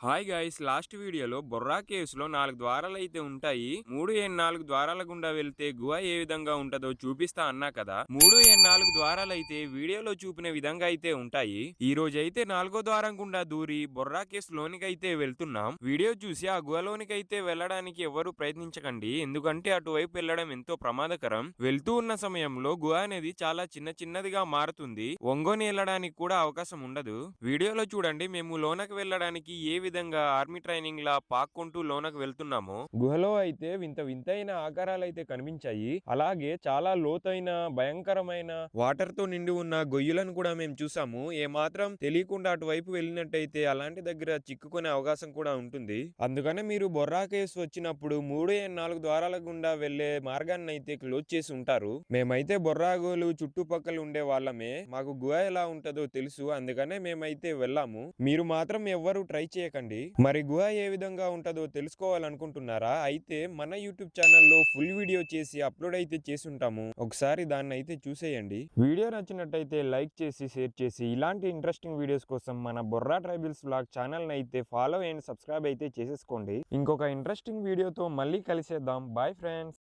Hi guys, last వీడియోలో Borra caves లో 4 ద్వారాలు అయితే ఉంటాయి. 3 4 ద్వారాల గుండా వెళ్తే గుహ ఏ విధంగా ఉంటదో చూపిస్తా అన్నా కదా. 3 4 ద్వారాలు అయితే వీడియోలో చూపిన విధంగా అయితే ఉంటాయి. ఈ రోజు అయితే 4వ ద్వారం గుండా దూరి బొర్రా కేవ్స్ లోనికి అయితే వెళ్తున్నాం. వీడియో చూసి ఆ గుహలోనికి అయితే వెళ్ళడానికి ఎవరు ప్రయత్నించకండి, ఎందుకంటే అటువైపు వెళ్ళడం ఎంతో ప్రమాదకరం. వెళ్తూ ఉన్న సమయంలో గుహ అనేది చాలా చిన్నదిగా మారుతుంది. వంగోని వెళ్ళడానికి కూడా అవకాశం ఉండదు. వీడియోలో చూడండి, మేము లోనకి వెళ్ళడానికి ఏ విధంగా ఆర్మీ ట్రైనింగ్ లా పాక్కుంటూ లోనకు వెళ్తున్నాము. గుహలో అయితే వింతైన ఆకారాలు అయితే కనిపించాయి. అలాగే చాలా లోతైన భయంకరమైన వాటర్ తో నిండి ఉన్న గొయ్యలను కూడా మేము చూసాము. ఏ మాత్రం తెలియకుండా అటువైపు వెళ్ళినట్టయితే అలాంటి దగ్గర చిక్కుకునే అవకాశం కూడా ఉంటుంది. అందుకనే మీరు బొర్రా కేవ్స్ వచ్చినప్పుడు 3 4 ద్వారాల గుండా వెళ్లే మార్గాన్ని అయితే క్లోజ్ చేసి ఉంటారు. మేమైతే బొర్రా గుహలు చుట్టుపక్కల ఉండే వాళ్ళమే, మాకు గుహ ఎలా ఉంటుందో తెలుసు, అందుకనే మేమైతే వెళ్ళాము. మీరు మాత్రం ఎవ్వరు ట్రై చేయకండి. మరి గుహ ఏ విధంగా ఉంటుందో తెలుసుకోవాలనుకుంటున్నారా? అయితే మన యూట్యూబ్ ఛానల్లో ఫుల్ వీడియో చేసి అప్లోడ్ అయితే చేసి ఉంటాము, ఒకసారి దాన్ని అయితే చూసేయండి. వీడియో నచ్చినట్టయితే లైక్ చేసి షేర్ చేసి ఇలాంటి ఇంట్రెస్టింగ్ వీడియోస్ కోసం మన బొర్రా ట్రైబల్స్ వ్లాగ్ ఛానల్ అయితే ఫాలో అండ్ సబ్స్క్రైబ్ అయితే చేసేసుకోండి. ఇంకొక ఇంట్రెస్టింగ్ వీడియోతో మళ్ళీ కలిసేద్దాం. Bye friends.